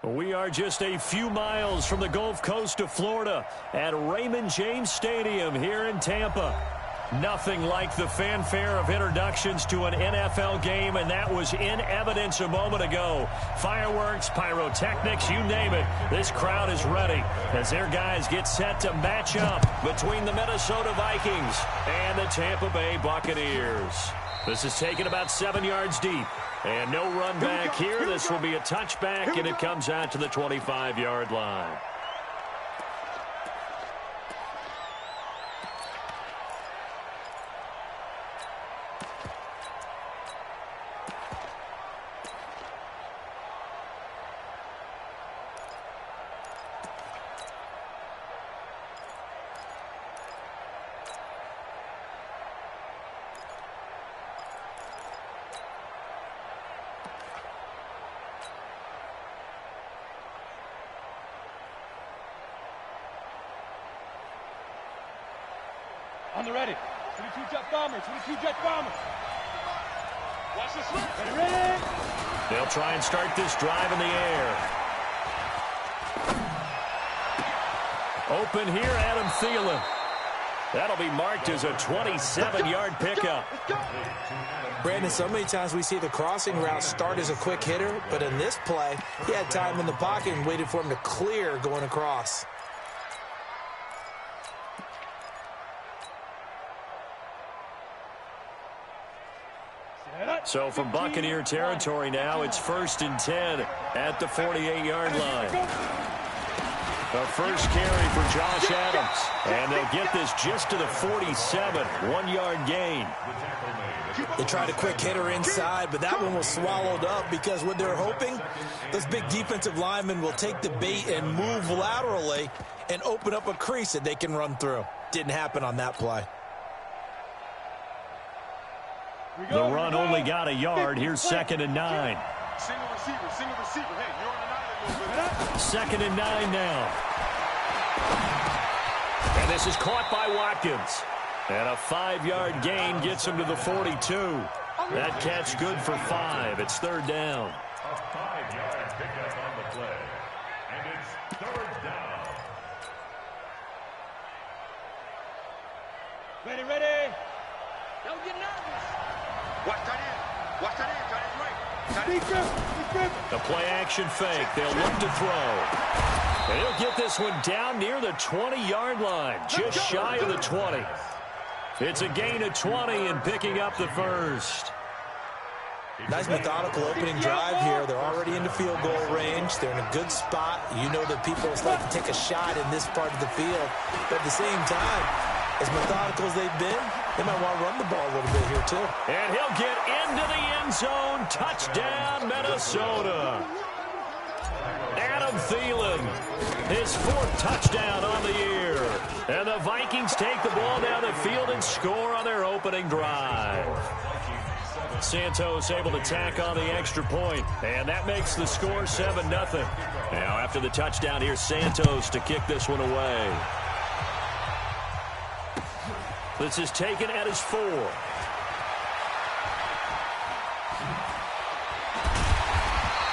We are just a few miles from the Gulf Coast of Florida at Raymond James Stadium here in Tampa. Nothing like the fanfare of introductions to an NFL game, and that was in evidence a moment ago. Fireworks, pyrotechnics, you name it. This crowd is ready as their guys get set to match up between the Minnesota Vikings and the Tampa Bay Buccaneers. This is taken about 7 yards deep. And no run back here. This will be a touchback, and it comes out to the 25-yard line. On the ready. 22 jet bomber. 22 jet bomber. Watch this one. Ready. They'll try and start this drive in the air. Open here, Adam Thielen. That'll be marked as a 27-yard pickup. Brandon, so many times we see the crossing route start as a quick hitter, but in this play, he had time in the pocket and waited for him to clear going across. So from Buccaneer territory now, it's 1st and 10 at the 48-yard line. The first carry for Josh Adams. And they'll get this just to the 47, 1-yard gain. They tried a quick hitter inside, but that one was swallowed up because what they're hoping, those big defensive linemen will take the bait and move laterally and open up a crease that they can run through. Didn't happen on that play. The run only got a yard. Here's 2nd and 9. Single receiver. Hey, you're on the 9 a little bit. 2nd and 9 now. And this is caught by Watkins. And a 5-yard gain gets him to the 42. That catch good for 5. It's 3rd down. A 5-yard pickup on the play. And it's 3rd down. Ready. Don't get nervous. Watch that in. Tight end right. The play-action fake. They'll look to throw. And he'll get this one down near the 20-yard line, just shy of the 20. It's a gain of 20 and picking up the first. Nice methodical opening drive here. They're already into field goal range. They're in a good spot. You know that people like to take a shot in this part of the field. But at the same time, as methodical as they've been, they might want to run the ball a little bit here too. And he'll get into the end zone. Touchdown, Minnesota. Adam Thielen, his 4th touchdown on the year. And the Vikings take the ball down the field and score on their opening drive. Santos able to tack on the extra point, and that makes the score 7-0. Now after the touchdown, here's Santos to kick this one away. This is taken at his 4.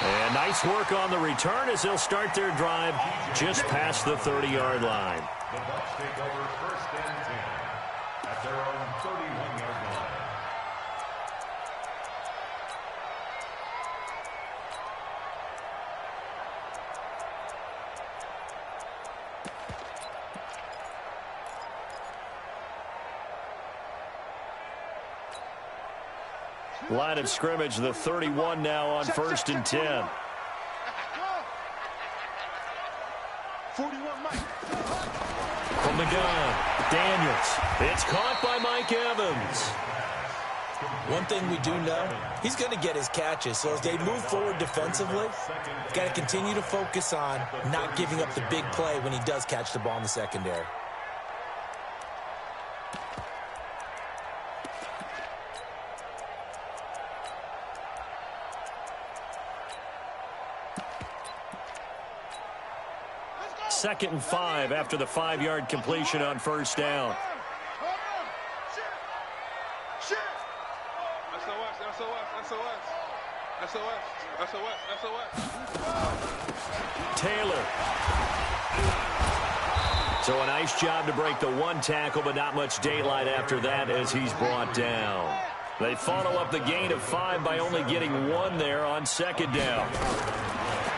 And nice work on the return as they'll start their drive just past the 30-yard line. The Bucs take over 1st and 10 at their own 31-yard line. Line of scrimmage, the 31 now on 1st and 10. 41 Mike. From the gun, Daniels. It's caught by Mike Evans. One thing we do know, he's going to get his catches. So as they move forward defensively, got to continue to focus on not giving up the big play when he does catch the ball in the secondary. Second and 5 after the 5-yard completion on 1st down. SOS. Taylor. So a nice job to break the one tackle, but not much daylight after that as he's brought down. They follow up the gain of 5 by only getting 1 there on second down.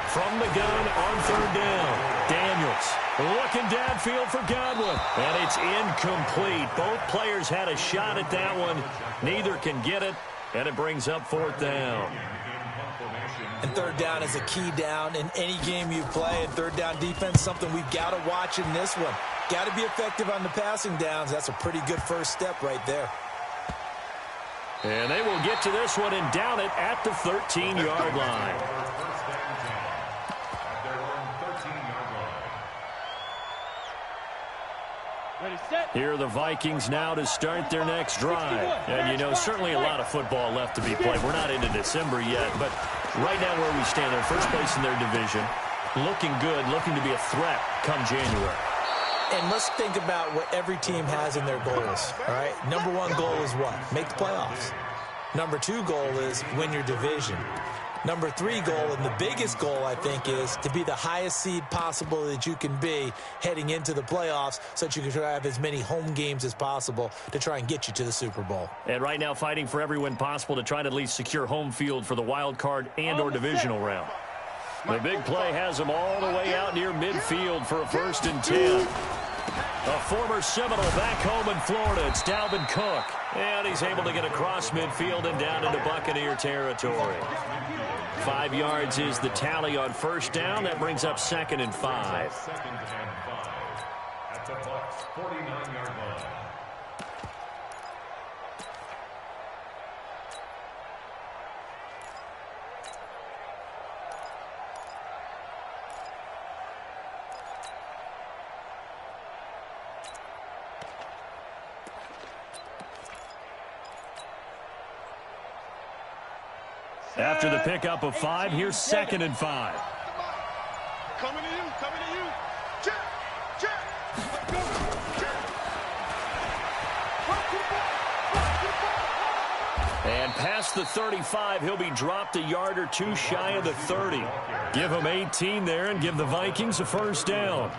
From the gun on third down, Daniels looking downfield for Godwin, and it's incomplete. Both players had a shot at that one. Neither can get it, and it brings up fourth down. And third down is a key down in any game you play. And third down defense, something we've got to watch in this one. Got to be effective on the passing downs. That's a pretty good first step right there. And they will get to this one and down it at the 13-yard line. Here are the Vikings now to start their next drive. And, you know, certainly a lot of football left to be played. We're not into December yet, but right now where we stand, they're first place in their division. Looking good, looking to be a threat come January. And let's think about what every team has in their goals, all right? Number 1 goal is what? Make the playoffs. Number 2 goal is win your division. Number 3 goal, and the biggest goal, I think, is to be the highest seed possible that you can be heading into the playoffs so that you can have as many home games as possible to try and get you to the Super Bowl. And right now fighting for every win possible to try to at least secure home field for the wild card and or divisional round. The big play has him all the way out near midfield for a 1st and 10. A former Seminole back home in Florida. It's Dalvin Cook. And he's able to get across midfield and down into Buccaneer territory. 5 yards is the tally on first down. That brings up 2nd and 5. Second and 5 at the Bucs 49-yard line. After the pickup of 5, here's 2nd and 5. Coming to you, coming to you. Check, check. Let's go. Check. And past the 35, he'll be dropped a yard or 2 shy of the 30. Give him 18 there and give the Vikings a 1st down.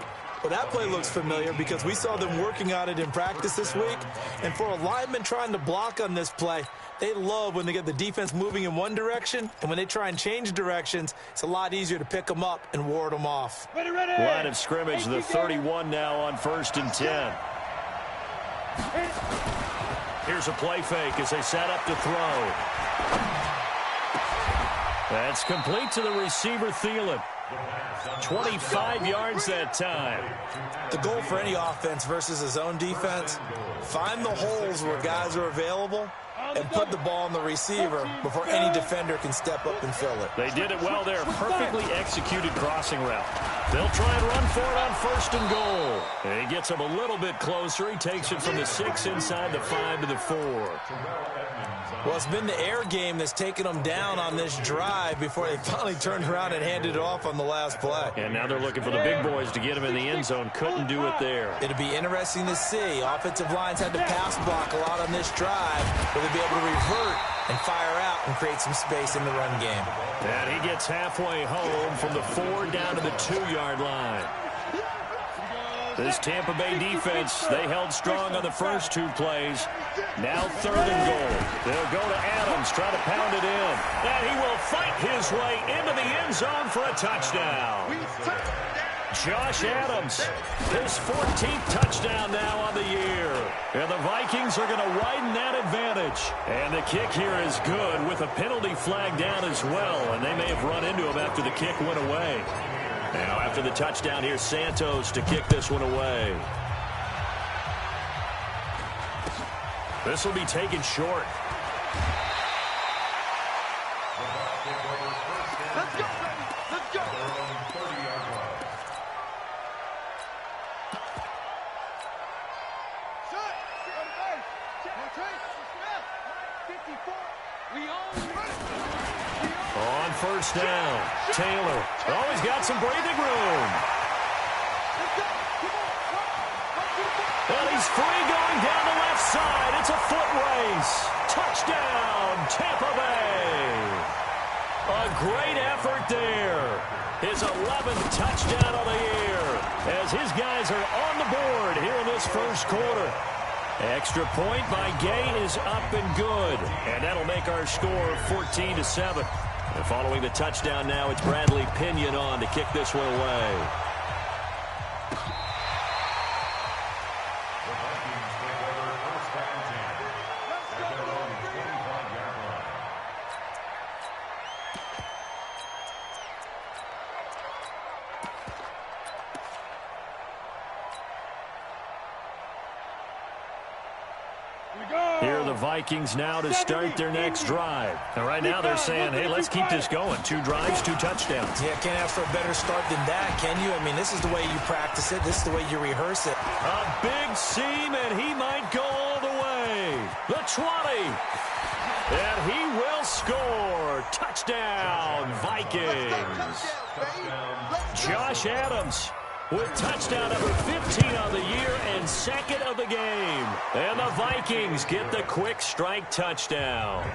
Well, that play looks familiar because we saw them working on it in practice this week. And for a lineman trying to block on this play, they love when they get the defense moving in one direction, and when they try and change directions, it's a lot easier to pick them up and ward them off. Ready, ready. Line of scrimmage, the 31 now on 1st and 10. Here's a play fake as they set up to throw. That's complete to the receiver, Thielen. 25 yards that time. The goal for any offense versus a zone defense, find the holes where guys are available and put the ball on the receiver before any defender can step up and fill it. They did it well there. Perfectly executed crossing route. They'll try and run for it on 1st and goal. And he gets him a little bit closer. He takes it from the 6 inside the 5 to the 4. Well, it's been the air game that's taken them down on this drive before they finally turned around and handed it off on the last play. And now they're looking for the big boys to get him in the end zone. Couldn't do it there. It'll be interesting to see. Offensive lines had to pass block a lot on this drive. Will they be able to revert and fire out and create some space in the run game? And he gets halfway home from the 4 down to the 2-yard line. This Tampa Bay defense, they held strong on the first 2 plays. Now 3rd and goal. They'll go to Adams, try to pound it in. And he will fight his way into the end zone for a touchdown. Josh Adams, his 14th touchdown now on the year. And the Vikings are going to widen that advantage. And the kick here is good with a penalty flag down as well. And they may have run into him after the kick went away. Now after the touchdown, here's Santos to kick this one away. This will be taken short. Let's go, baby. Let's go. Shot. On the base. Rotate. 54. We own. On 1st down, Taylor. Oh, he's got some breathing room. And he's free going down the left side. It's a foot race. Touchdown, Tampa Bay. A great effort there. his 11th touchdown of the year, as his guys are on the board here in this first quarter. Extra point by Gay is up and good, and that'll make our score 14-7. And following the touchdown now, it's Bradley Pinion on to kick this one away. Here are the Vikings now to start their next drive. And right now they're saying, hey, let's keep this going. 2 drives, 2 touchdowns. Yeah, can't ask for a better start than that, can you? I mean, this is the way you practice it. This is the way you rehearse it. A big seam, and he might go all the way. The 20. And he will score. Touchdown, Vikings. Josh Adams with touchdown number 15 of the year and 2nd of the game. And the Vikings get the quick strike touchdown.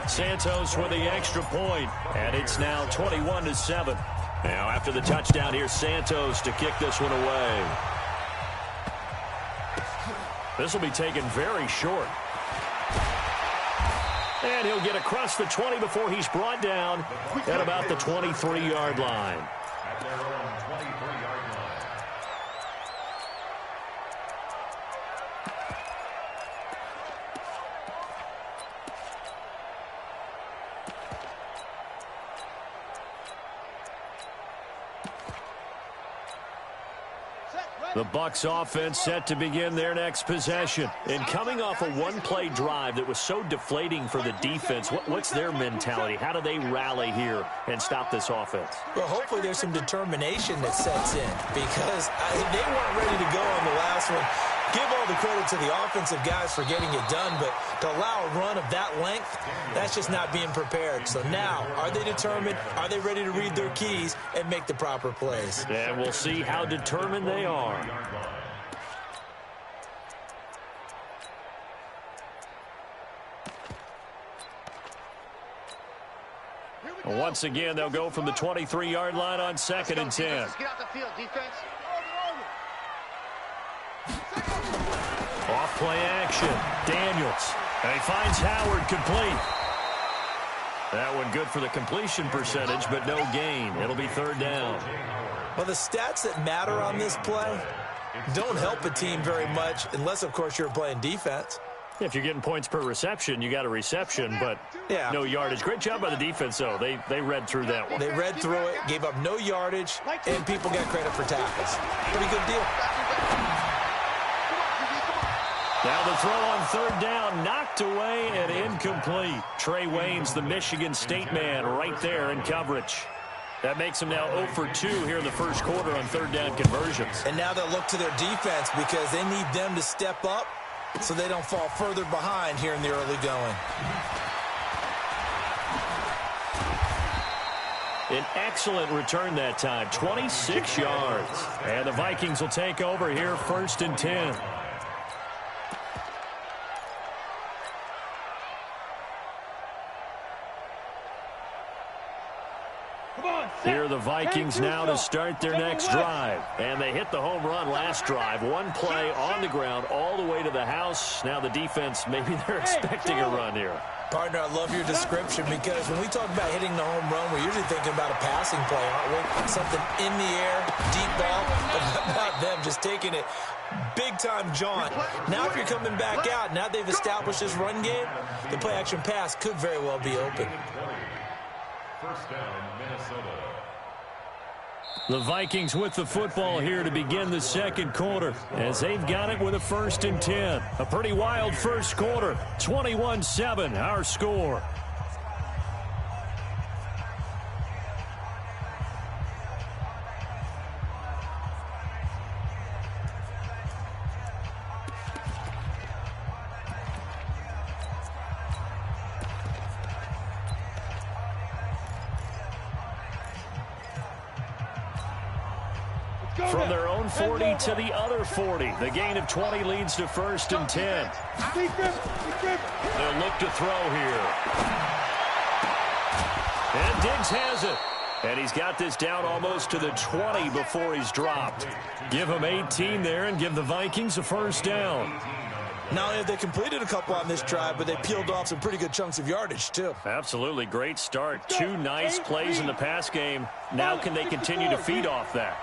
Santos with the extra point, and it's now 21-7. Now after the touchdown, here's Santos to kick this one away. This will be taken very short. And he'll get across the 20 before he's brought down at about the 23-yard line. At their own 23-yard line. The Bucs offense set to begin their next possession. And coming off a one-play drive that was so deflating for the defense, what's their mentality? How do they rally here and stop this offense? Well, hopefully there's some determination that sets in, because they weren't ready to go on the last one. Give all the credit to the offensive guys for getting it done, but to allow a run of that length, that's just not being prepared. So now, are they determined? Are they ready to read their keys and make the proper plays? And we'll see how determined they are. Once again, they'll go from the 23-yard line on 2nd and 10. Get out the field, defense. Off play action. Daniels. And he finds Howard complete. That one good for the completion percentage, but no gain. It'll be 3rd down. Well, the stats that matter on this play don't help a team very much unless, of course, you're playing defense. If you're getting points per reception, you got a reception, but no yardage. Great job by the defense, though. They read through that one. They read through it, gave up no yardage, and people got credit for tackles. Pretty good deal. Now the throw on 3rd down, knocked away and incomplete. Trey Waynes, the Michigan State man, right there in coverage. That makes them now 0 for 2 here in the first quarter on 3rd down conversions. And now they'll look to their defense because they need them to step up so they don't fall further behind here in the early going. An excellent return that time, 26 yards. And the Vikings will take over here 1st and 10. Here are the Vikings now to start their next drive. And they hit the home run last drive. One play on the ground all the way to the house. Now the defense, maybe they're expecting a run here. Partner, I love your description because when we talk about hitting the home run, we're usually thinking about a passing play, aren't we? Something in the air, deep ball, but not them just taking it big-time jaunt. Now if you're coming back out, now they've established this run game, the play-action pass could very well be open. 1st down, Minnesota. The Vikings with the football here to begin the 2nd quarter as they've got it with a 1st and 10. A pretty wild first quarter. 21-7, our score. From their own 40 to the other 40. The gain of 20 leads to 1st and 10. They'll look to throw here. And Diggs has it. And he's got this down almost to the 20 before he's dropped. Give him 18 there and give the Vikings a first down. Not only have they completed a couple on this drive, but they peeled off some pretty good chunks of yardage, too. Absolutely great start. 2 nice plays in the pass game. Now can they continue to feed off that?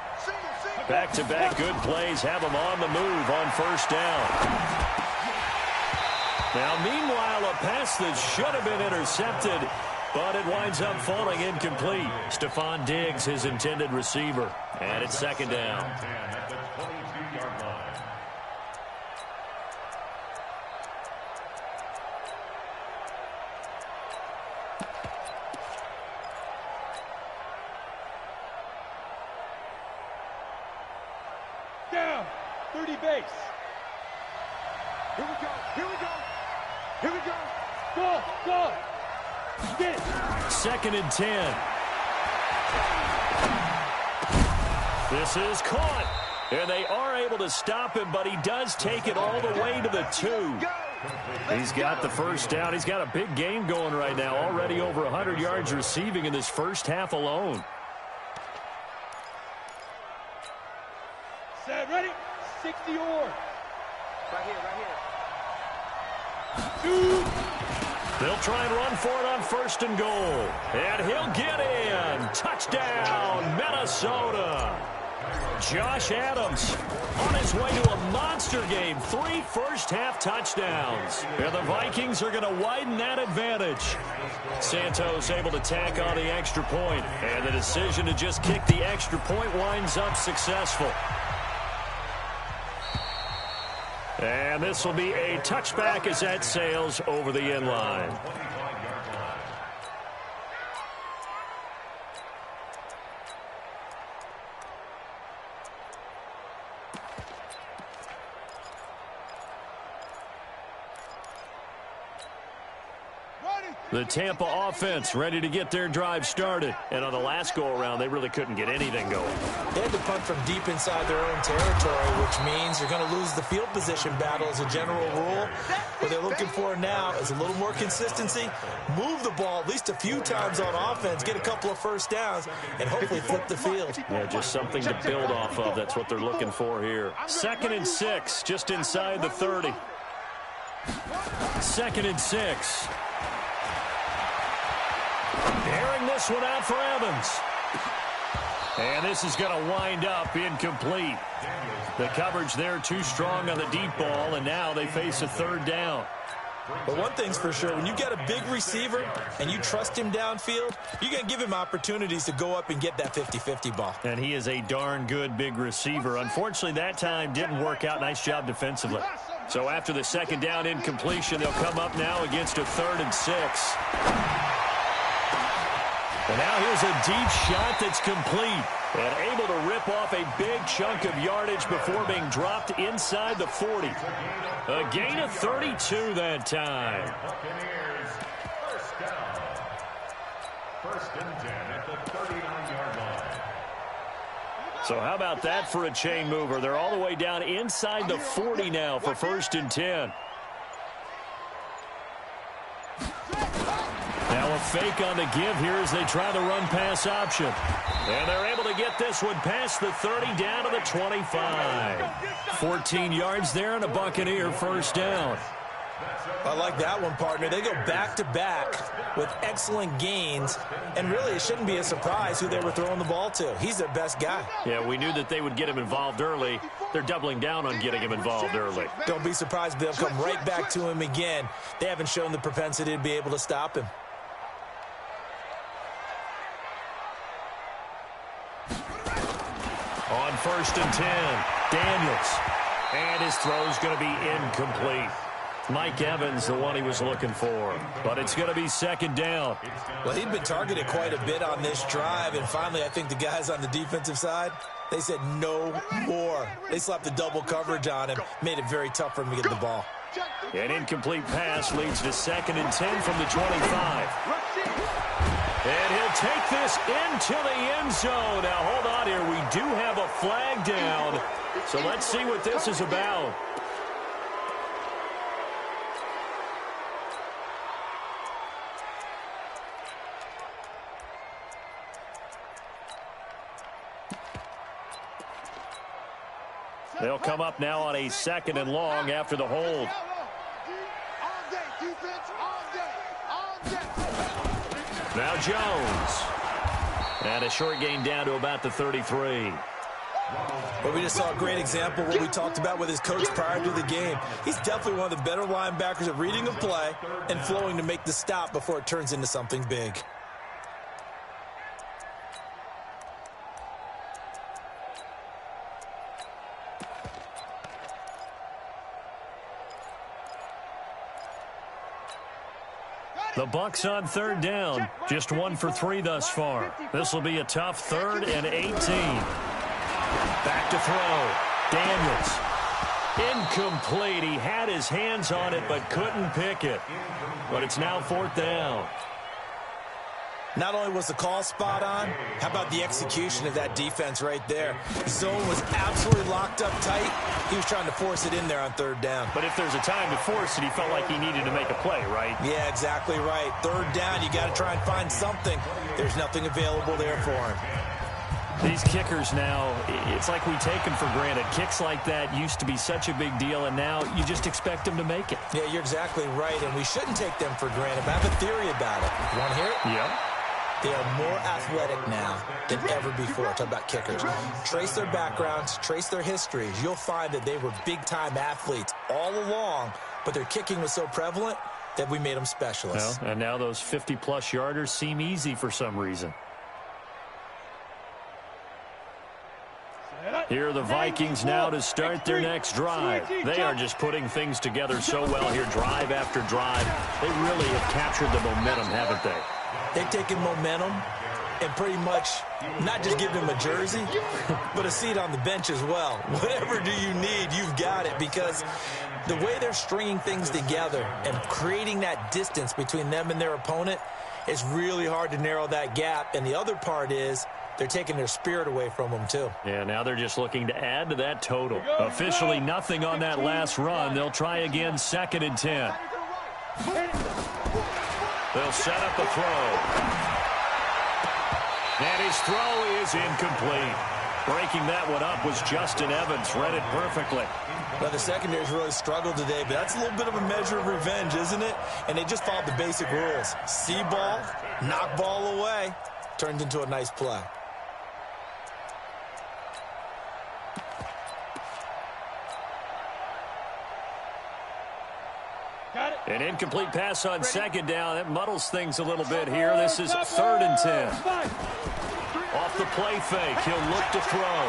Back-to-back good plays have them on the move on first down. Now, meanwhile, a pass that should have been intercepted, but it winds up falling incomplete. Stephon Diggs, his intended receiver. And it's second down. Down. 30 base. Here we go. Here we go. Here we go. Go. Go. Get it. Second and 10. This is caught. And they are able to stop him, but he does take it all the way to the 2. He's got the first down. He's got a big game going right now. Already over 100 yards receiving in this first half alone. Set, ready? 60 or. Right here, right here. 2. They'll try and run for it on first and goal. And he'll get in. Touchdown, Minnesota. Josh Adams on his way to a monster game. 3 first-half touchdowns. And the Vikings are going to widen that advantage. Santos able to tack on the extra point. And the decision to just kick the extra point winds up successful. And this will be a touchback as that sails over the end line. The Tampa offense ready to get their drive started. And on the last go-around, they really couldn't get anything going. They had to punt from deep inside their own territory, which means you're going to lose the field position battle as a general rule. What they're looking for now is a little more consistency, move the ball at least a few times on offense, get a couple of first downs, and hopefully flip the field. Yeah, just something to build off of. That's what they're looking for here. 2nd and 6, just inside the 30. 2nd and 6. Airing this one out for Evans. And this is going to wind up incomplete. The coverage there too strong on the deep ball, and now they face a 3rd down. But one thing's for sure, when you got a big receiver and you trust him downfield, you're going to give him opportunities to go up and get that 50-50 ball. And he is a darn good big receiver. Unfortunately, that time didn't work out. Nice job defensively. So after the 2nd down incompletion, they'll come up now against a 3rd and 6. And now here's a deep shot that's complete. And able to rip off a big chunk of yardage before being dropped inside the 40. A gain of 32 that time. Buccaneers, first down. 1st and 10 at the 39-yard line. So how about that for a chain mover? They're all the way down inside the 40 now for 1st and 10. Now a fake on the give here as they try the run-pass option. And they're able to get this one past the 30 down to the 25. 14 yards there and a Buccaneer first down. I like that one, partner. They go back-to-back with excellent gains, and really it shouldn't be a surprise who they were throwing the ball to. He's their best guy. Yeah, we knew that they would get him involved early. They're doubling down on getting him involved early. Don't be surprised if they'll come right back to him again. They haven't shown the propensity to be able to stop him. On 1st and 10, Daniels. And his throw's going to be incomplete. Mike Evans, the one he was looking for. But it's going to be 2nd down. Well, he'd been targeted quite a bit on this drive, and finally I think the guys on the defensive side, they said no more. They slapped the double coverage on him, made it very tough for him to get the ball. An incomplete pass leads to 2nd and 10 from the 25. And he'll take this into the end zone. Now, hold on here. We do have a flag down. So let's see what this is about. They'll come up now on a 2nd and long after the hold. Now Jones. And a short gain down to about the 33. Well, we just saw a great example of what we talked about with his coach prior to the game. He's definitely one of the better linebackers at reading a play and flowing to make the stop before it turns into something big. The Bucs on 3rd down. Just 1 for 3 thus far. This will be a tough 3rd and 18. Back to throw. Daniels. Incomplete. He had his hands on it but couldn't pick it. But it's now 4th down. Not only was the call spot on, how about the execution of that defense right there? The zone was absolutely locked up tight. He was trying to force it in there on 3rd down. But if there's a time to force it, he felt like he needed to make a play, right? Yeah, exactly right. 3rd down, you got to try and find something. There's nothing available there for him. These kickers now, it's like we take them for granted. Kicks like that used to be such a big deal, and now you just expect them to make it. Yeah, you're exactly right, and we shouldn't take them for granted. But I have a theory about it. You want to hear it? Yeah. They are more athletic now than ever before. Talk about kickers. Trace their backgrounds, trace their histories. You'll find that they were big-time athletes all along, but their kicking was so prevalent that we made them specialists. Well, and now those 50-plus yarders seem easy for some reason. Here are the Vikings now to start their next drive. They are just putting things together so well here, drive after drive. They really have captured the momentum, haven't they? They've taken momentum and pretty much not just give them a jersey, but a seat on the bench as well. Whatever do you need, you've got it, because the way they're stringing things together and creating that distance between them and their opponent is really hard to narrow that gap. And the other part is they're taking their spirit away from them, too. Yeah, now they're just looking to add to that total. Officially nothing on that last run. They'll try again, 2nd and 10. They'll set up a throw. And his throw is incomplete. Breaking that one up was Justin Evans. Read it perfectly. Well, the secondary's really struggled today, but that's a little bit of a measure of revenge, isn't it? And they just followed the basic rules. See ball, knock ball away. Turned into a nice play. An incomplete pass on 2nd down. That muddles things a little bit here. This is 3rd and 10. Off the play fake, he'll look to throw.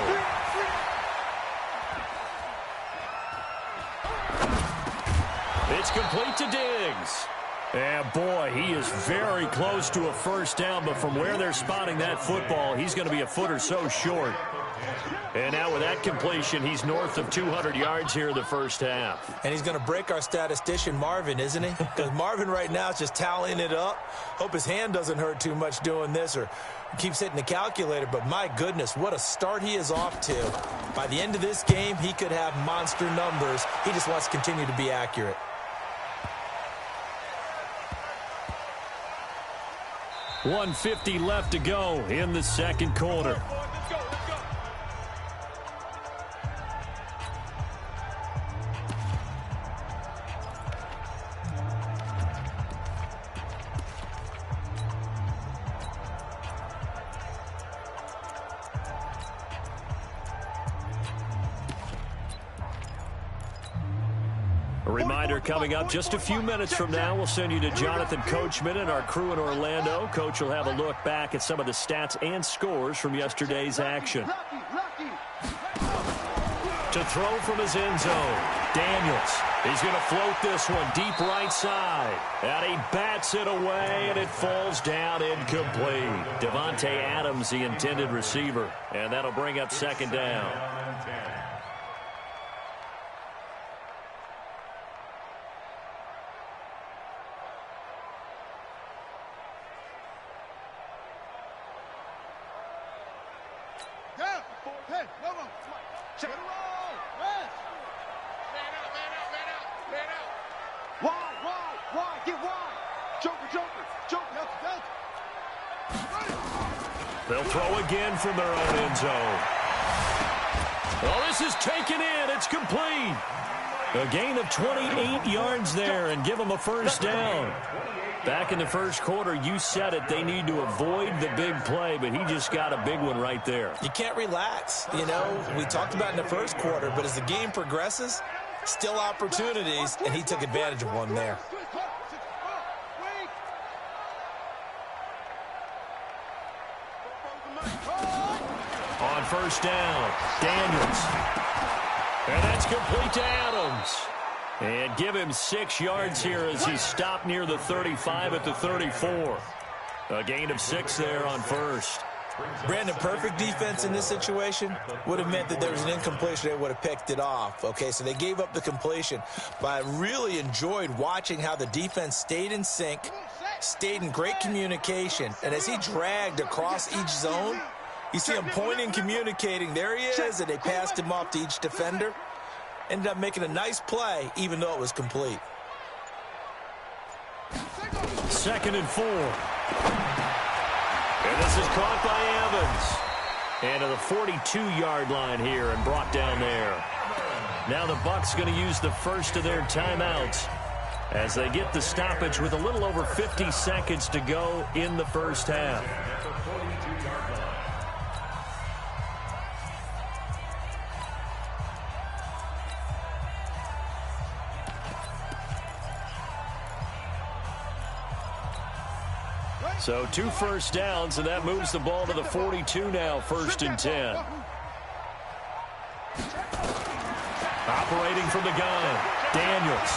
It's complete to Diggs. And boy, he is very close to a 1st down, but from where they're spotting that football, he's going to be a foot or so short. And now with that completion, he's north of 200 yards here in the 1st half. And he's going to break our statistician, Marvin, isn't he? Because Marvin right now is just tallying it up. Hope his hand doesn't hurt too much doing this or keeps hitting the calculator. But my goodness, what a start he is off to. By the end of this game, he could have monster numbers. He just wants to continue to be accurate. .150 left to go in the 2nd quarter. Reminder coming up just a few minutes from now. We'll send you to Jonathan Coachman and our crew in Orlando. Coach will have a look back at some of the stats and scores from yesterday's action. To throw from his end zone, Daniels. He's going to float this one deep right side. And he bats it away, and it falls down incomplete. Devontae Adams, the intended receiver. And that'll bring up 2nd down. They'll throw again from their own end zone. Oh, this is taken in. It's complete. A gain of 28 yards there and give them a first down. Back in the first quarter, you said it, they need to avoid the big play, but he just got a big one right there. You can't relax. You know, we talked about in the first quarter, but as the game progresses, still opportunities, and he took advantage of one there. On first down, Daniels. And that's complete to Adams. And give him 6 yards here as he stopped near the 35 at the 34. A gain of 6 there on first. Brandon, perfect defense in this situation would have meant that there was an incompletion. They would have picked it off. Okay, so they gave up the completion. But I really enjoyed watching how the defense stayed in sync, stayed in great communication. And as he dragged across each zone, you see him pointing, communicating. There he is, and they passed him off to each defender. Ended up making a nice play, even though it was complete. 2nd and 4. And this is caught by Evans. And to the 42-yard line here and brought down there. Now the Bucs going to use the first of their timeouts as they get the stoppage with a little over 50 seconds to go in the first half. So 2 first downs, and that moves the ball to the 42 now, 1st and 10. Operating from the gun, Daniels.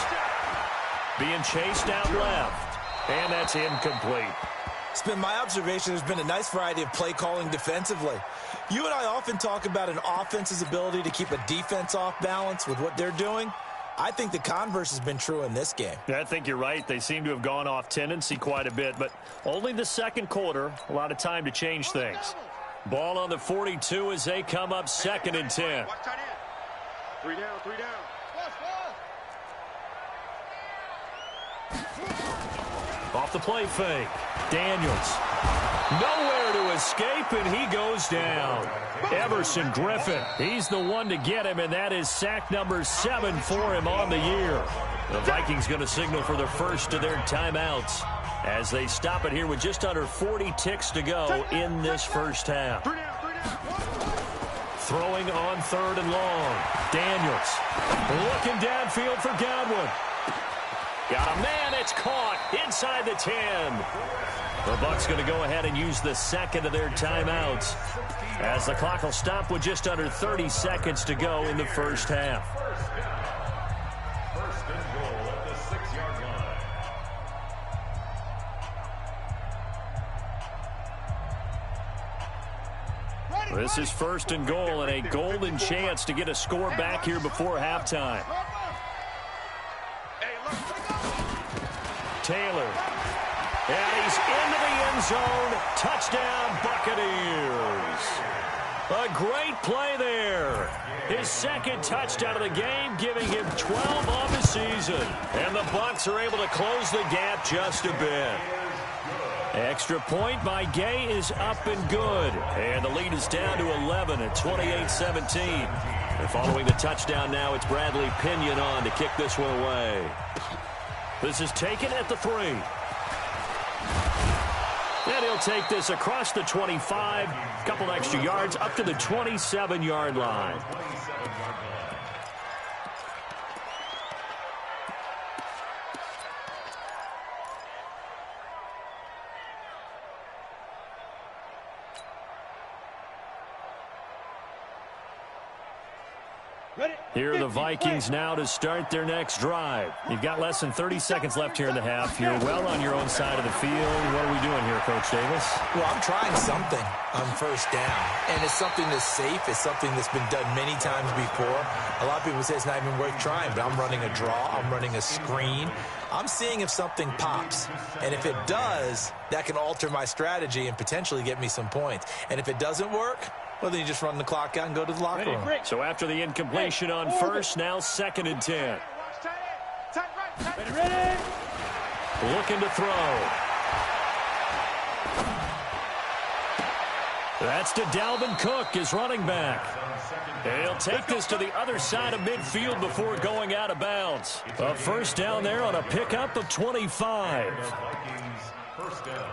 Being chased out left, and that's incomplete. It's been my observation there's been a nice variety of play calling defensively. You and I often talk about an offense's ability to keep a defense off balance with what they're doing. I think the converse has been true in this game. Yeah, I think you're right. They seem to have gone off tendency quite a bit, but only the second quarter, a lot of time to change things. Ball on the 42 as they come up 2nd and 10. 3 down, 3 down. Off the play fake, Daniels. Nowhere to escape, and he goes down. Everson Griffin, he's the one to get him, and that is sack number 7 for him on the year. The Vikings going to signal for the first of their timeouts as they stop it here with just under 40 ticks to go in this first half. Throwing on 3rd and long. Daniels looking downfield for Godwin. Got a man, it's caught inside the 10. The Bucs going to go ahead and use the second of their timeouts as the clock will stop with just under 30 seconds to go in the first half. 1st and goal at the 6-yard line. This is 1st and goal and a golden chance to get a score back here before halftime. Taylor. And he's into the end zone. Touchdown, Buccaneers. A great play there. His 2nd touchdown of the game, giving him 12 on the season. And the Bucs are able to close the gap just a bit. Extra point by Gay is up and good. And the lead is down to 11 at 28-17. And following the touchdown now, it's Bradley Pinion on to kick this one away. This is taken at the 3. And he'll take this across the 25, couple extra yards, up to the 27-yard line. Here are the Vikings now to start their next drive. You've got less than 30 seconds left here in the half. You're well on your own side of the field. What are we doing here, Coach Davis? Well, I'm trying something on first down, and it's something that's safe. It's something that's been done many times before. A lot of people say it's not even worth trying, but I'm running a draw. I'm running a screen. I'm seeing if something pops, and if it does, that can alter my strategy and potentially get me some points. And if it doesn't work, well, then you just run the clock out and go to the locker room. So after the incompletion on first, now 2nd and 10. Ready. Looking to throw. That's to Dalvin Cook, his running back. And he'll take this to the other side of midfield before going out of bounds. A first down there on a pickup of 25. First down.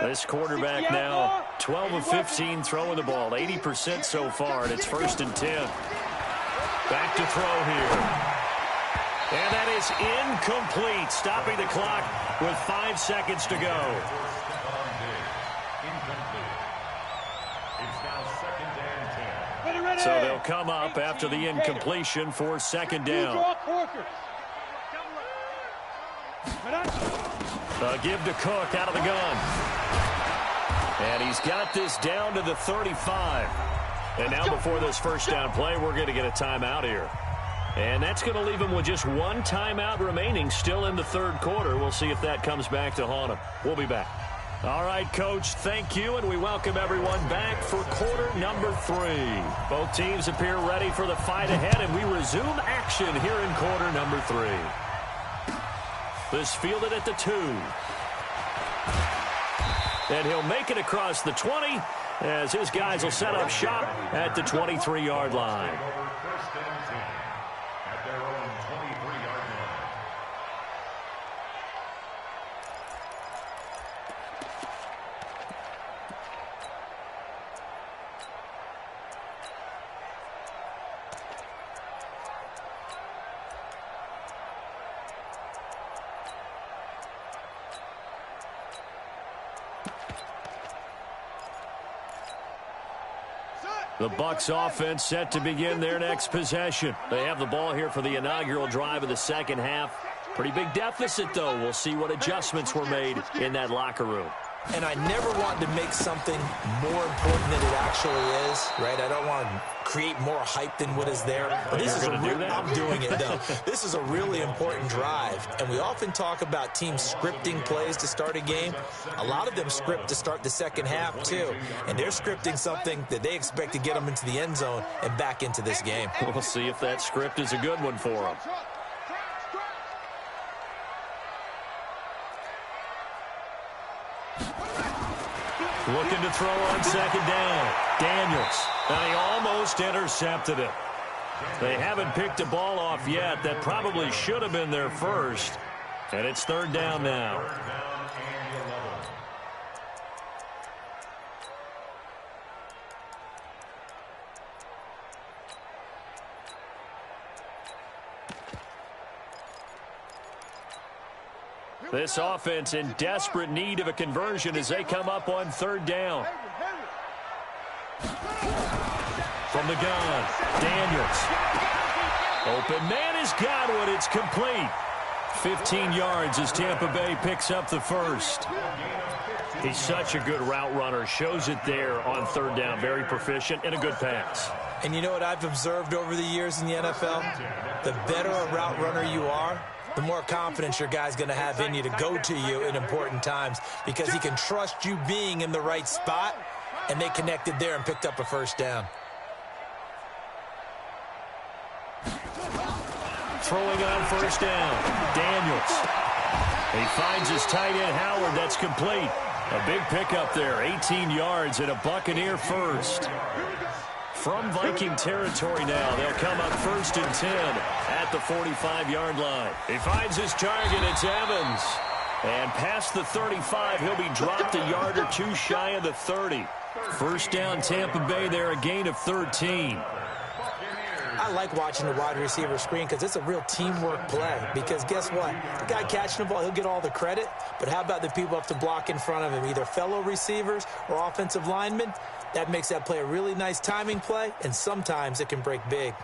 This quarterback now 12 of 15 throwing the ball, 80% so far, and it's 1st and 10. Back to throw here. And that is incomplete, stopping the clock with 5 seconds to go. It's now 2nd and 10. So they'll come up after the incompletion for 2nd down. A give to Cook out of the gun. And he's got this down to the 35. And now before this first down play, we're going to get a timeout here. And that's going to leave him with just 1 timeout remaining still in the 3rd quarter. We'll see if that comes back to haunt him. We'll be back. All right, Coach, thank you, and we welcome everyone back for quarter number 3. Both teams appear ready for the fight ahead, and we resume action here in quarter number 3. This fielded at the 2. And he'll make it across the 20 as his guys will set up shop at the 23-yard line. First and 10 at their own 23-yard line. The Bucs offense set to begin their next possession. They have the ball here for the inaugural drive of the 2nd half. Pretty big deficit, though. We'll see what adjustments were made in that locker room. And I never want to make something more important than it actually is, right? I don't want to create more hype than what is there. But this is I'm doing it, though. This is a really important drive. And we often talk about teams scripting plays to start a game. A lot of them script to start the 2nd half, too. And they're scripting something that they expect to get them into the end zone and back into this game. We'll see if that script is a good one for them. Looking to throw on 2nd down. Daniels. Now he almost intercepted it. They haven't picked a ball off yet. That probably should have been their first. And it's 3rd down now. This offense in desperate need of a conversion as they come up on 3rd down. From the gun, Daniels. Open man has got it. It's complete. 15 yards as Tampa Bay picks up the first. He's such a good route runner. Shows it there on 3rd down. Very proficient and a good pass. And you know what I've observed over the years in the NFL? The better a route runner you are, the more confidence your guy's going to have in you to go to you in important times because he can trust you being in the right spot, and they connected there and picked up a first down. Throwing on 1st down, Daniels. He finds his tight end, Howard. That's complete. A big pickup there, 18 yards and a Buccaneer first. From Viking territory now, they'll come up 1st and 10 at the 45-yard line. He finds his target. It's Evans. And past the 35, he'll be dropped a yard or 2 shy of the 30. First down, Tampa Bay there, a gain of 13. I like watching the wide receiver screen because it's a real teamwork play. Because guess what? The guy catching the ball, he'll get all the credit. But how about the people up to block in front of him, either fellow receivers or offensive linemen? That makes that play a really nice timing play, and sometimes it can break big.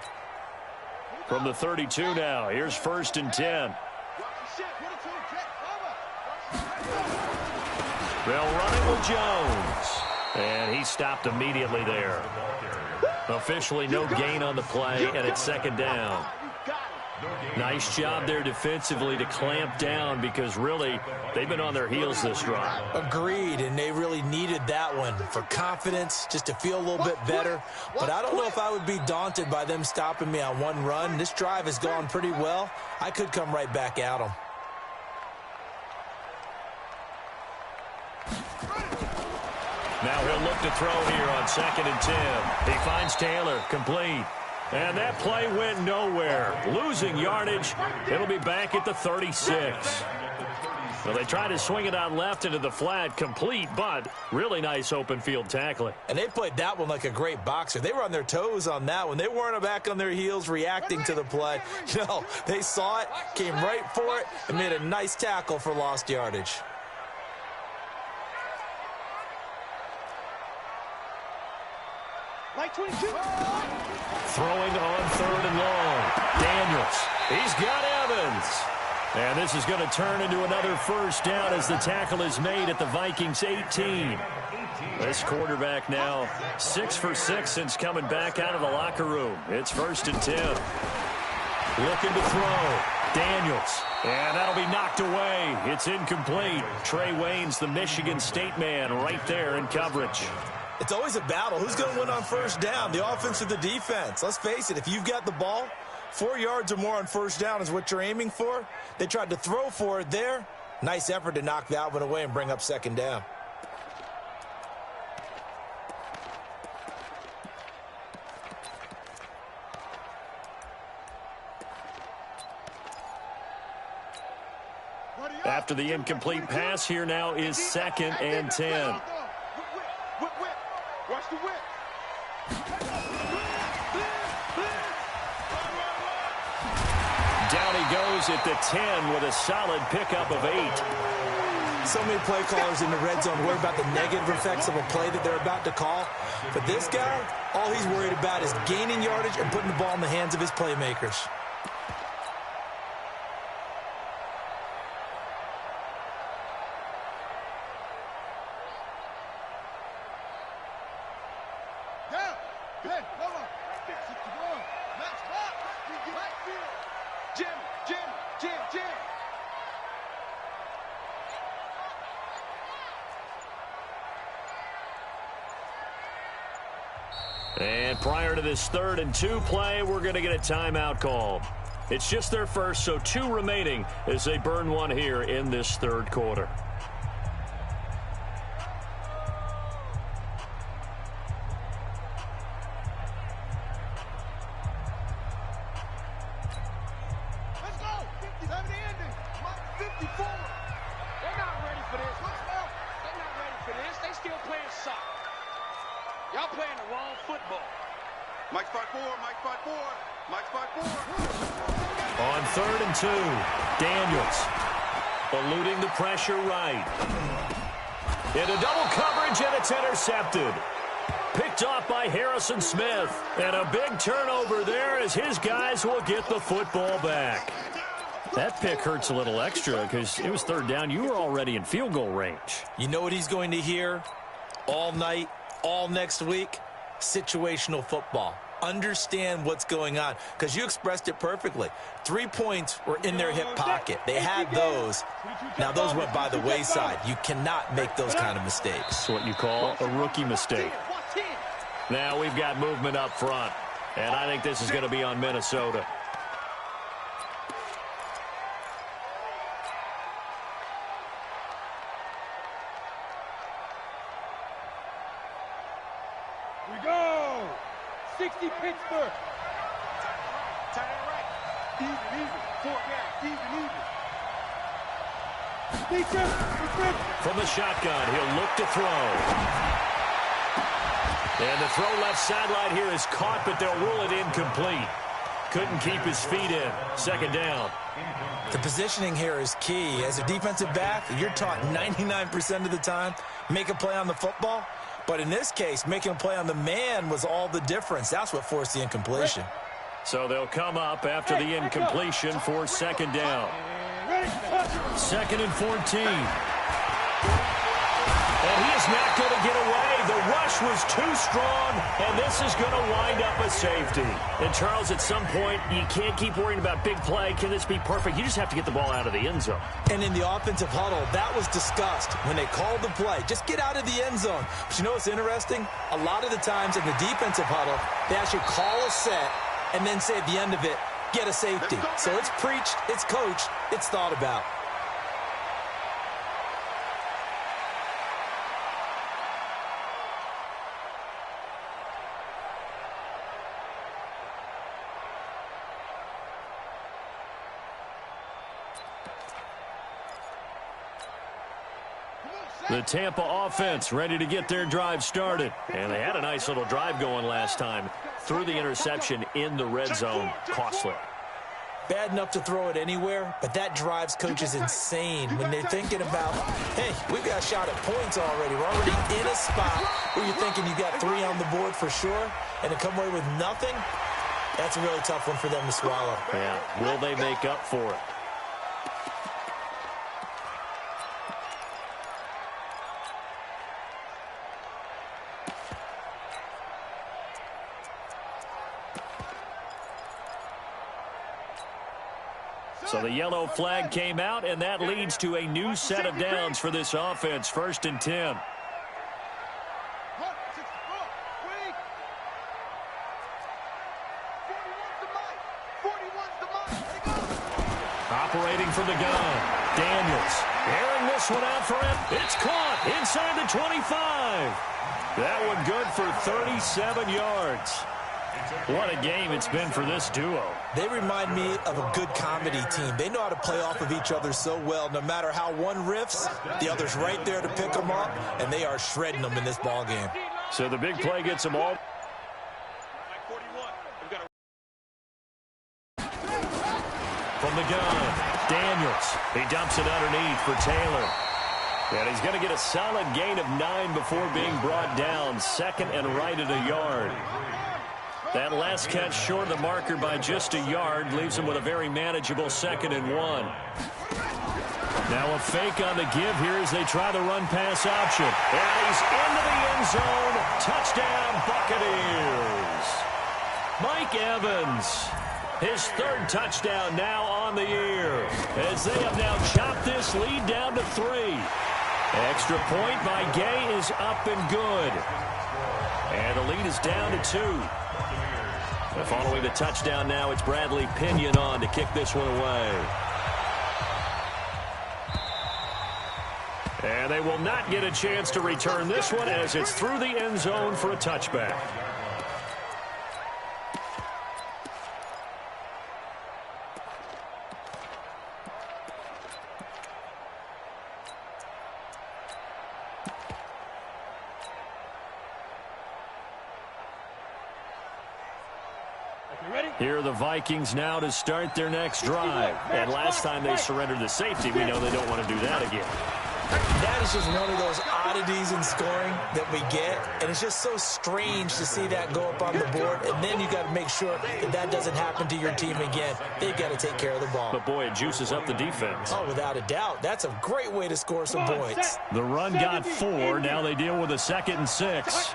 From the 32 now, here's 1st and 10. They'll run it with Jones. And he stopped immediately there. Officially no gain on the play, and it's 2nd down. Nice job there defensively to clamp down because really they've been on their heels this drive. Agreed, and they really needed that one for confidence, just to feel a little bit better. But I don't know if I would be daunted by them stopping me on one run. This drive has gone pretty well. I could come right back at them. Now he'll look to throw here on 2nd and 10. He finds Taylor, complete. And that play went nowhere. Losing yardage. It'll be back at the 36. Well, they tried to swing it out left into the flat, complete, but really nice open field tackling. And they played that one like a great boxer. They were on their toes on that one. They weren't back on their heels reacting to the play. No, they saw it, came right for it, and made a nice tackle for lost yardage. Like 22. Throwing on 3rd and long. Daniels. He's got Evans. And this is going to turn into another first down as the tackle is made at the Vikings 18. This quarterback now 6 for 6 since coming back out of the locker room. It's 1st and 10. Looking to throw. Daniels. And that'll be knocked away. It's incomplete. Trey Waynes, the Michigan State man, right there in coverage. It's always a battle. Who's going to win on first down, the offense or the defense? Let's face it, if you've got the ball, 4 yards or more on first down is what you're aiming for. They tried to throw for it there. Nice effort to knock that one away and bring up 2nd down. After the incomplete pass, here now is 2nd and 10. Watch the whip. Down he goes at the 10 with a solid pickup of 8. So many play callers in the red zone worry about the negative effects of a play that they're about to call. But this guy, all he's worried about is gaining yardage and putting the ball in the hands of his playmakers. And prior to this 3rd and 2 play, we're going to get a timeout called. It's just their first, so 2 remaining as they burn one here in this 3rd quarter. Let's go. 57 ending. 54. They're not ready for this. They're not ready for this. They still playing soccer. Y'all playing the wrong football. Mike spot 4, Mike spot 4, Mike spot 4. On 3rd and 2, Daniels eluding the pressure right. Into double coverage, and it's intercepted. Picked off by Harrison Smith. And a big turnover there as his guys will get the football back. That pick hurts a little extra because it was 3rd down. You were already in field goal range. You know what he's going to hear all night, all next week? Situational football. Understand what's going on, because you expressed it perfectly. 3 points were in their hip pocket. They had those. Now those went by the wayside. You cannot make those kind of mistakes. That's what you call a rookie mistake. Now we've got movement up front, and I think this is going to be on Minnesota. We go. 60 Pittsburgh. Tight end right. Even. 4 down. Even. From the shotgun, he'll look to throw. And the throw left sideline here is caught, but they'll rule it incomplete. Couldn't keep his feet in. 2nd down. The positioning here is key. As a defensive back, you're taught 99% of the time, make a play on the football. But in this case, making a play on the man was all the difference. That's what forced the incompletion. So they'll come up after the incompletion for 2nd down. 2nd and 14. And he is not going to get away. The rush was too strong, and this is going to wind up a safety. And, Charles, at some point, you can't keep worrying about big play. Can this be perfect? You just have to get the ball out of the end zone. And in the offensive huddle, that was discussed when they called the play. Just get out of the end zone. But you know what's interesting? A lot of the times in the defensive huddle, they actually call a set and then say at the end of it, get a safety. So it's preached, it's coached, it's thought about. The Tampa offense ready to get their drive started. And they had a nice little drive going last time. Threw the interception in the red zone. Costly. Bad enough to throw it anywhere, but that drives coaches insane when they're thinking about, hey, we've got a shot at points already. We're already in a spot where you're thinking you got 3 on the board for sure, and to come away with nothing, that's a really tough one for them to swallow. Yeah, will they make up for it? So the yellow flag came out, and that leads to a new set of downs for this offense. 1st and 10. Operating from the gun. Daniels airing this one out for him. It's caught inside the 25. That one good for 37 yards. What a game it's been for this duo. They remind me of a good comedy team. They know how to play off of each other so well. No matter how one riffs, the other's right there to pick them up, and they are shredding them in this ball game. So the big play gets them all. From the gun, Daniels. He dumps it underneath for Taylor. And he's going to get a solid gain of 9 before being brought down. 2nd and right at a yard. That last catch short of the marker by just a yard leaves him with a very manageable 2nd and 1. Now a fake on the give here as they try the run-pass option. And he's into the end zone. Touchdown, Buccaneers. Mike Evans, his 3rd touchdown now on the year, as they have now chopped this lead down to 3. Extra point by Gay is up and good. And the lead is down to 2. And following the touchdown now, it's Bradley Pinion on to kick this one away. And they will not get a chance to return this one as it's through the end zone for a touchback. Here are the Vikings now to start their next drive. And last time they surrendered the safety, we know they don't want to do that again. That is just one of those oddities in scoring that we get. And it's just so strange to see that go up on the board. And then you got to make sure that that doesn't happen to your team again. They've got to take care of the ball. But, boy, it juices up the defense. Oh, without a doubt. That's a great way to score some points. The run got 4. Now they deal with a 2nd and 6.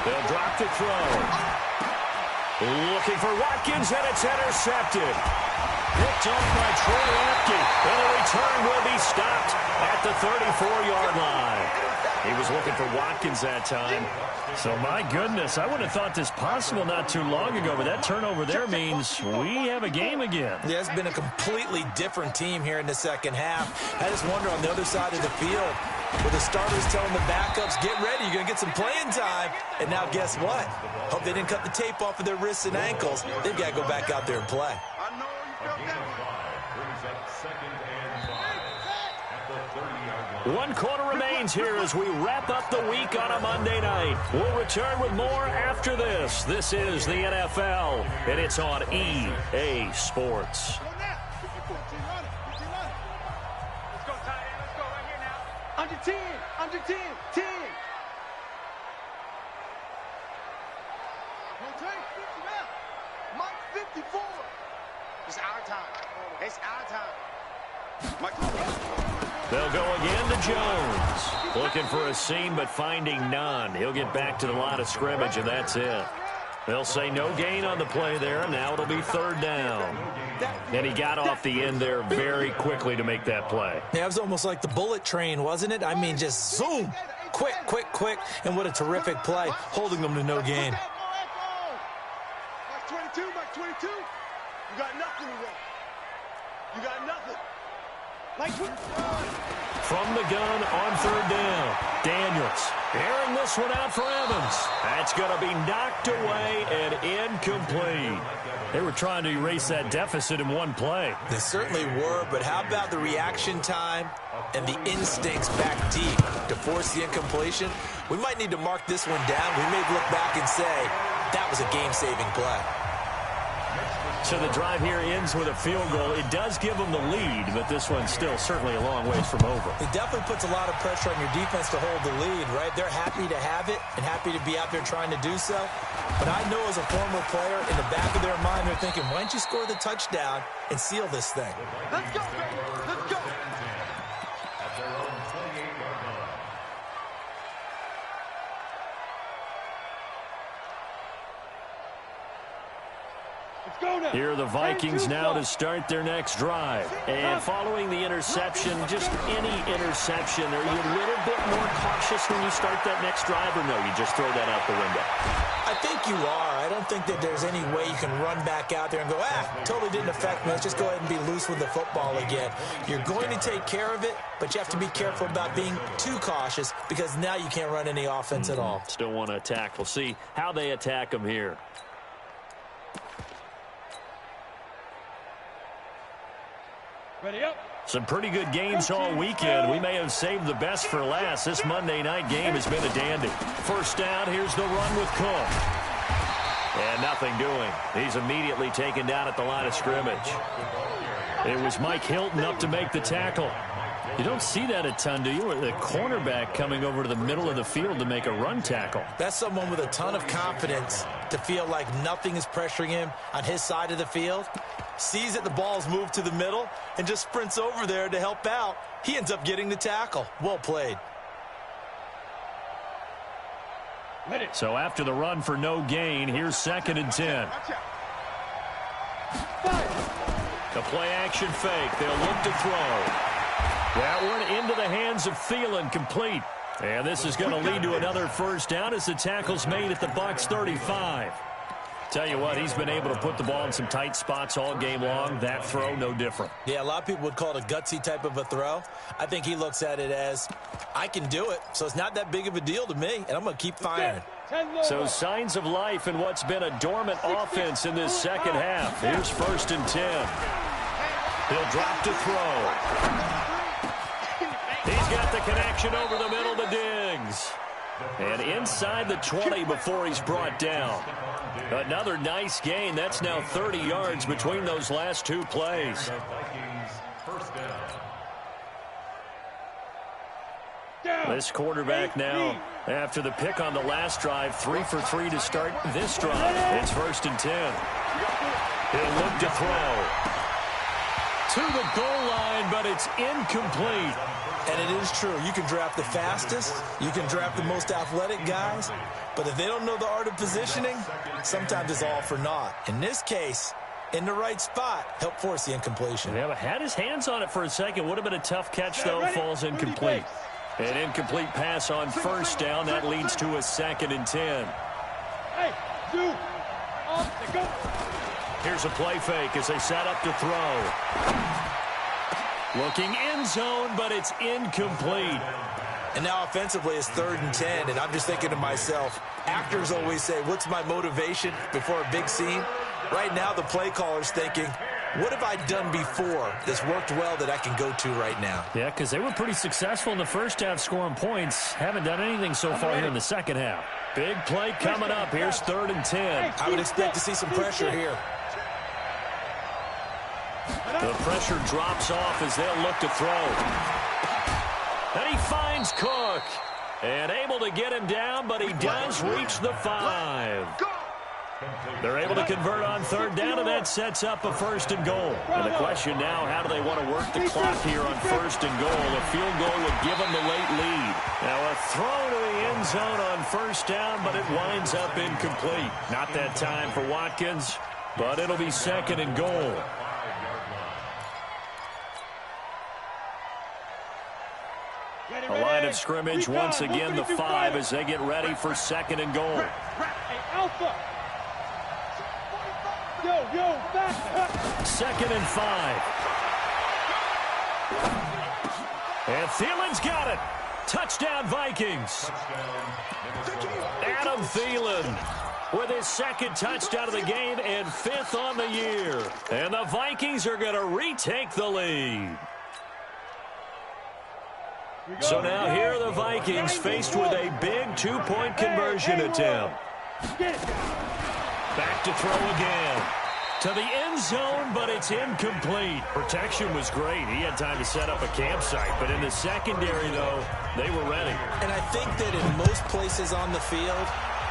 They'll drop the throw. Looking for Watkins, and it's intercepted. Picked off by Troy Apke, and the return will be stopped at the 34-yard line. He was looking for Watkins that time. So, my goodness, I would have thought this possible not too long ago, but that turnover there means we have a game again. Yeah, it's been a completely different team here in the second half. I just wonder on the other side of the field, with the starters telling the backups, get ready, you're going to get some playing time. And now guess what? Hope they didn't cut the tape off of their wrists and ankles. They've got to go back out there and play. One quarter remains here as we wrap up the week on a Monday night. We'll return with more after this. This is the NFL, and it's on EA Sports. Under 10, under 10, 10. Mike 54. It's our time. It's our time. They'll go again to Jones. Looking for a seam, but finding none. He'll get back to the line of scrimmage, and that's it. They'll say no gain on the play there. Now it'll be third down. And he got off the end there very quickly to make that play. Yeah, it was almost like the bullet train, wasn't it? I mean, just zoom. Quick, quick, quick. And what a terrific play, holding them to no gain. Mark 22, Mark 22. You got nothing today. You got nothing. From the gun on third down, Daniels airing this one out for Evans. That's going to be knocked away and incomplete. They were trying to erase that deficit in one play. They certainly were, but how about the reaction time and the instincts back deep to force the incompletion? We might need to mark this one down. We may look back and say that was a game-saving play. So the drive here ends with a field goal. It does give them the lead, but this one's still certainly a long ways from over. It definitely puts a lot of pressure on your defense to hold the lead, right? They're happy to have it and happy to be out there trying to do so. But I know as a former player, in the back of their mind, they're thinking, why don't you score the touchdown and seal this thing? Let's go, baby. Let's go. At their own 28-yard line. Here are the Vikings now to start their next drive. And following the interception, just any interception, are you a little bit more cautious when you start that next drive, or no, you just throw that out the window? I think you are. I don't think that there's any way you can run back out there and go, totally didn't affect me. Let's just go ahead and be loose with the football again. You're going to take care of it, but you have to be careful about being too cautious because now you can't run any offense at all. Still want to attack. We'll see how they attack them here. Ready up. Some pretty good games all weekend. We may have saved the best for last. This Monday night game has been a dandy. First down, here's the run with Cook. And nothing doing. He's immediately taken down at the line of scrimmage. It was Mike Hilton up to make the tackle. You don't see that a ton, do you? The cornerback coming over to the middle of the field to make a run tackle. That's someone with a ton of confidence to feel like nothing is pressuring him on his side of the field. Sees that the ball's moved to the middle and just sprints over there to help out. He ends up getting the tackle. Well played. So after the run for no gain, here's 2nd and 10. The play action fake. They'll look to throw. That one into the hands of Thielen, complete. And this is going to lead to another first down as the tackle's made at the Bucs 35. Tell you what, he's been able to put the ball in some tight spots all game long. That throw, no different. Yeah, a lot of people would call it a gutsy type of a throw. I think he looks at it as, I can do it, so it's not that big of a deal to me, and I'm going to keep firing. So signs of life in what's been a dormant offense in this second half. Here's 1st and 10. He'll drop to throw. He's got the connection over the middle to Diggs. And inside the 20 before he's brought down. Another nice gain. That's now 30 yards between those last two plays. This quarterback now, after the pick on the last drive, 3 for 3 to start this drive. It's 1st and 10. He'll look to throw. To the goal line, but it's incomplete. And it is true. You can draft the fastest. You can draft the most athletic guys. But if they don't know the art of positioning, sometimes it's all for naught. In this case, in the right spot, help force the incompletion. Yeah, but had his hands on it for a second. Would have been a tough catch, though. Falls incomplete. An incomplete pass on first down. That leads to a 2nd and 10. Hey, dude. Go. Here's a play fake as they set up to throw. Looking end zone, but it's incomplete. And now offensively it's 3rd and 10, and I'm just thinking to myself, actors always say, what's my motivation before a big scene? Right now the play caller's thinking, what have I done before that's worked well that I can go to right now? Yeah, because they were pretty successful in the first half scoring points. Haven't done anything so far here in the second half. Big play coming up. Here's 3rd and 10. I would expect to see some pressure here. The pressure drops off as they'll look to throw. And he finds Cook. And able to get him down, but he does reach the 5. They're able to convert on third down, and that sets up a 1st and goal. And the question now, how do they want to work the clock here on 1st and goal? A field goal would give them the late lead. Now a throw to the end zone on 1st down, but it winds up incomplete. Not that time for Watkins, but it'll be 2nd and goal. A line of scrimmage, once again the 5 as they get ready for 2nd and goal. Alpha. Back. 2nd and 5. And Thielen's got it. Touchdown, Vikings. Adam Thielen with his 2nd touchdown of the game and 5th on the year. And the Vikings are going to retake the lead. So now here are the Vikings faced with a big 2-point conversion attempt. Back to throw again. To the end zone, but it's incomplete. Protection was great. He had time to set up a campsite. But in the secondary, though, they were ready. And I think that in most places on the field,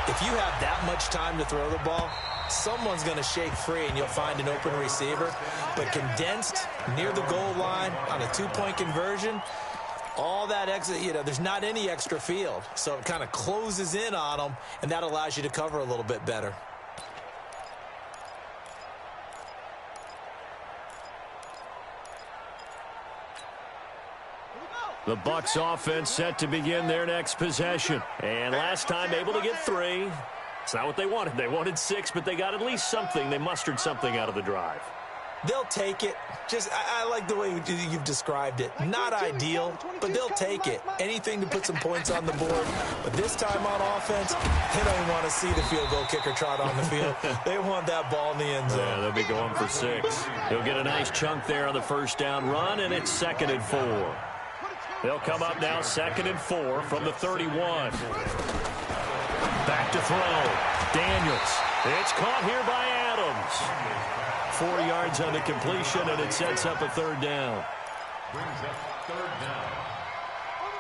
if you have that much time to throw the ball, someone's going to shake free and you'll find an open receiver. But condensed near the goal line on a 2-point conversion, all that extra, there's not any extra field. So it kind of closes in on them, and that allows you to cover a little bit better. The Bucs offense set to begin their next possession. And last time able to get 3. It's not what they wanted. They wanted 6, but they got at least something. They mustered something out of the drive. They'll take it. I like the way you've described it. Not ideal, but they'll take it. Anything to put some points on the board. But this time on offense, they don't want to see the field goal kicker trot on the field. They want that ball in the end zone. Yeah, they'll be going for 6. He'll get a nice chunk there on the 1st down run, and it's 2nd and 4. They'll come up now 2nd and 4 from the 31. Back to throw. Daniels. It's caught here by Adams. 4 yards on the completion, and it sets up a 3rd down.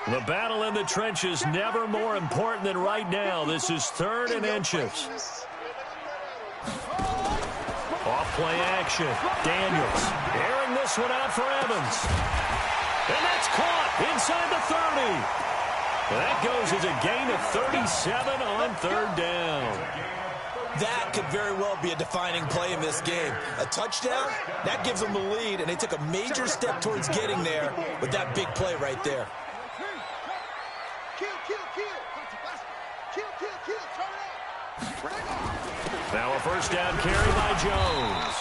The battle in the trenches never more important than right now. This is 3rd and inches. Off play action. Daniels airing this one out for Evans. And that's caught inside the 30. And that goes as a gain of 37 on 3rd down. That could very well be a defining play in this game. A touchdown, that gives them the lead, and they took a major step towards getting there with that big play right there. Now a 1st down carry by Jones.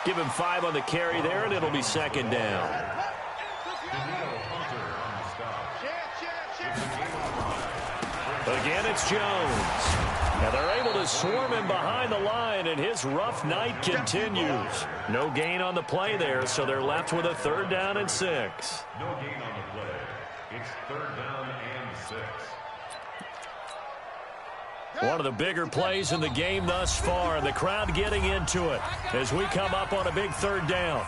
Give him 5 on the carry there, and it'll be 2nd down. Again, it's Jones. And they're able to swarm him behind the line, and his rough night continues. No gain on the play there, so they're left with a 3rd down and 6. No gain on the play. It's 3rd down and 6. One of the bigger plays in the game thus far, and the crowd getting into it as we come up on a big 3rd down.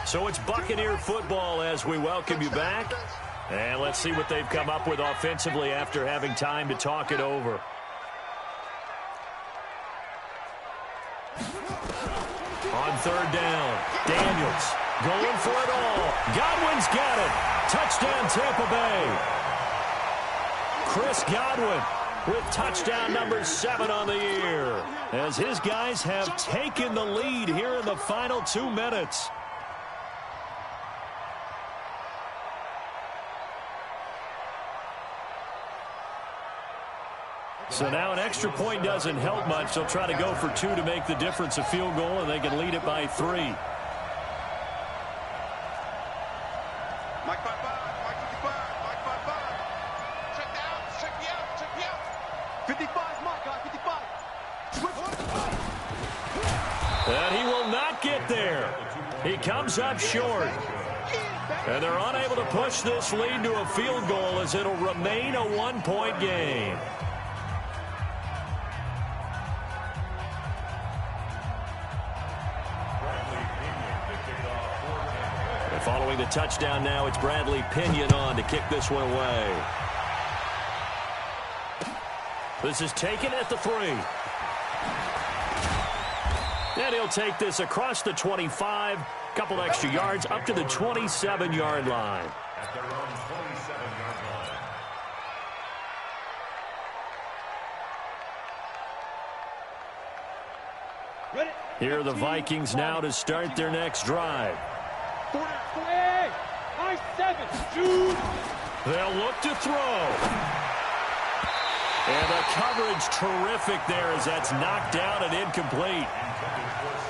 So it's Buccaneer football as we welcome you back. And let's see what they've come up with offensively after having time to talk it over. On 3rd down, Daniels going for it all. Godwin's got it. Touchdown, Tampa Bay. Chris Godwin with touchdown number 7 on the year, as his guys have taken the lead here in the final 2 minutes. So now an extra point doesn't help much. They'll try to go for 2 to make the difference a field goal, and they can lead it by 3. Mike 55, Mike 55, Mike 55. Check me out, check me out, check me out. 55, my guy, 55. And he will not get there. He comes up short. And they're unable to push this lead to a field goal as it'll remain a 1-point game. Following the touchdown now, it's Bradley Pinion on to kick this one away. This is taken at the 3. And he'll take this across the 25. Couple extra yards up to the 27-yard line. At their own 27-yard line. Here are the Vikings now to start their next drive. They'll look to throw. And the coverage terrific there as that's knocked down and incomplete.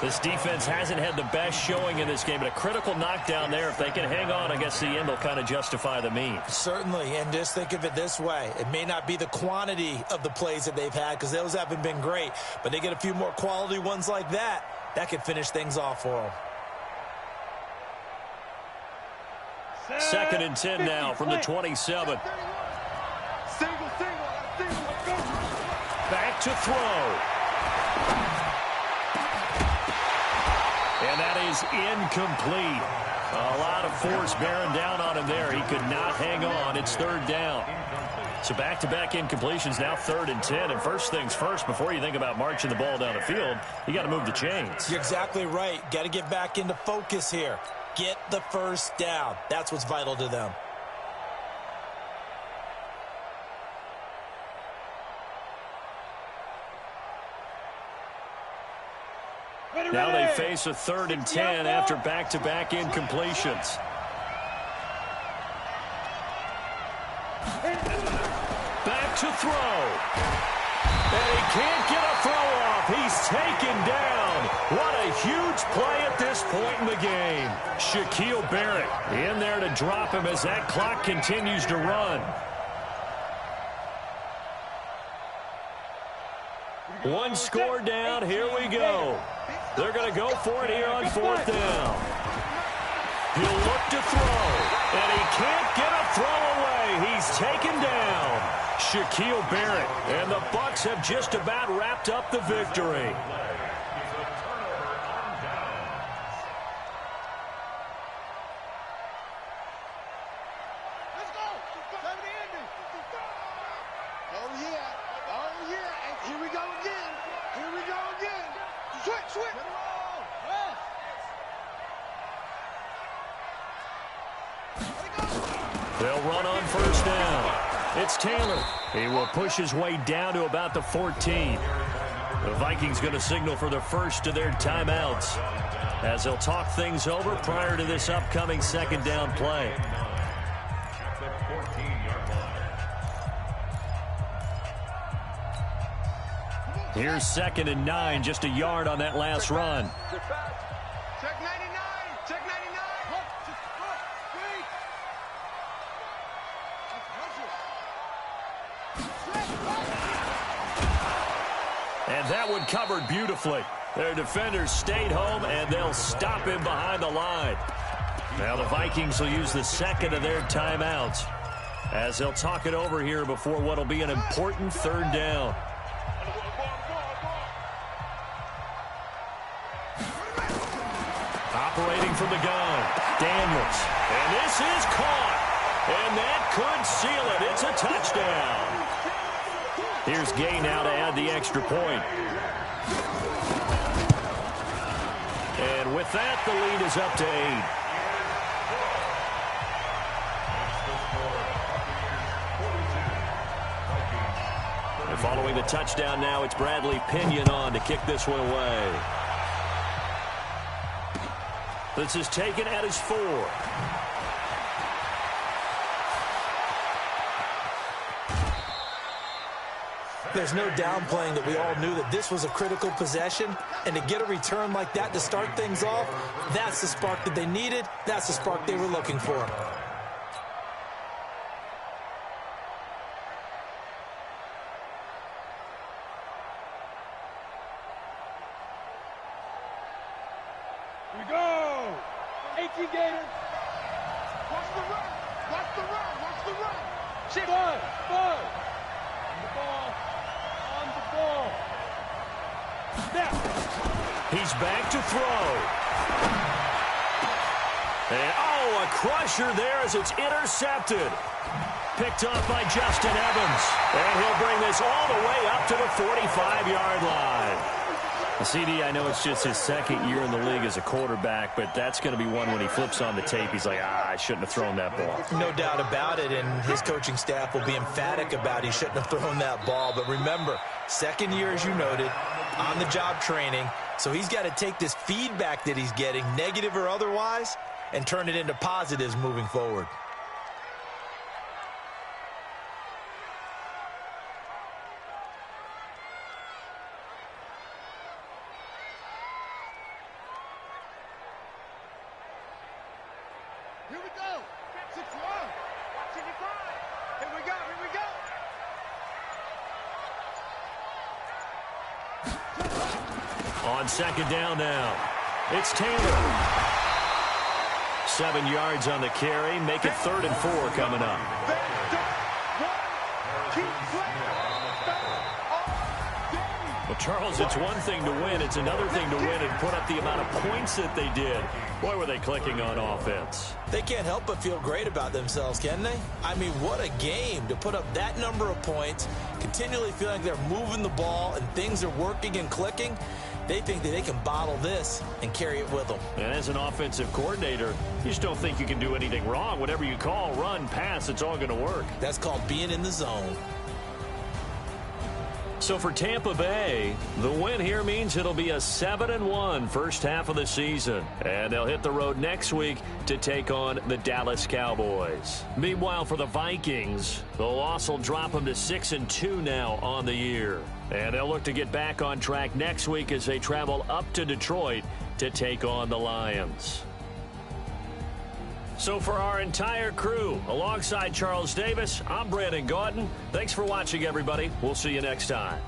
This defense hasn't had the best showing in this game, but a critical knockdown there. If they can hang on, I guess the end will kind of justify the means. Certainly, and just think of it this way. It may not be the quantity of the plays that they've had because those haven't been great, but they get a few more quality ones like that. That could finish things off for them. 2nd and 10 now from the 27. Back to throw. And that is incomplete. A lot of force bearing down on him there. He could not hang on. It's 3rd down. So back-to-back incompletions, now 3rd and 10. And first things first, before you think about marching the ball down the field, you got to move the chains. You're exactly right. Got to get back into focus here. Get the first down. That's what's vital to them. Now they face a 3rd and 10 after back-to-back incompletions. Back to throw. And he can't get a throw off. He's taken down. What a huge play at this point in the game. Shaquille Barrett in there to drop him as that clock continues to run. One score down. Here we go. They're going to go for it here on 4th down. He'll look to throw. And he can't get a throw away. He's taken down. Shaquille Barrett. And the Bucs have just about wrapped up the victory. They'll run on 1st down. It's Taylor. He will push his way down to about the 14. The Vikings going to signal for the first of their timeouts as they'll talk things over prior to this upcoming 2nd down play. Here's 2nd and 9, just a yard on that last run. Check 99. Check 99. And that one covered beautifully. Their defenders stayed home, and they'll stop him behind the line. Now the Vikings will use the 2nd of their timeouts as they'll talk it over here before what will be an important 3rd down. Operating from the gun, Daniels. And this is caught. And that could seal it. It's a touchdown. Here's Gay now to add the extra point. And with that, the lead is up to 8. And following the touchdown now, it's Bradley Pinion on to kick this one away. This is taken at his 4. There's no downplaying that we all knew that this was a critical possession, and to get a return like that to start things off, that's the spark that they needed. That's the spark they were looking for. We go! 18 Gators. Watch the run. Watch the run. Watch the run. Shift. Bud. On the ball. On the ball. Snap. He's back to throw. And, oh, a crusher there as it's intercepted. Picked off by Justin Evans. And he'll bring this all the way up to the 45-yard line. CD, I know it's just his second year in the league as a quarterback, but that's going to be one when he flips on the tape. He's like, I shouldn't have thrown that ball. No doubt about it, and his coaching staff will be emphatic about he shouldn't have thrown that ball. But remember, second year, as you noted, on-the-job training, so he's got to take this feedback that he's getting, negative or otherwise, and turn it into positives moving forward. Here we go. 6-1. Watching you grind. Here we go. Here we go. On second down now, it's Taylor. 7 yards on the carry. Make it 3rd and 4 coming up. Well, Charles, it's one thing to win. It's another thing to win and put up the amount of points that they did. Boy, were they clicking on offense. They can't help but feel great about themselves, can they? I mean, what a game to put up that number of points, continually feeling like they're moving the ball and things are working and clicking. They think that they can bottle this and carry it with them. And as an offensive coordinator, you just don't think you can do anything wrong. Whatever you call, run, pass, it's all going to work. That's called being in the zone. So for Tampa Bay, the win here means it'll be a 7-1 first half of the season. And they'll hit the road next week to take on the Dallas Cowboys. Meanwhile, for the Vikings, the loss will drop them to 6-2 now on the year. And they'll look to get back on track next week as they travel up to Detroit to take on the Lions. So for our entire crew, alongside Charles Davis, I'm Brandon Gaudin. Thanks for watching, everybody. We'll see you next time.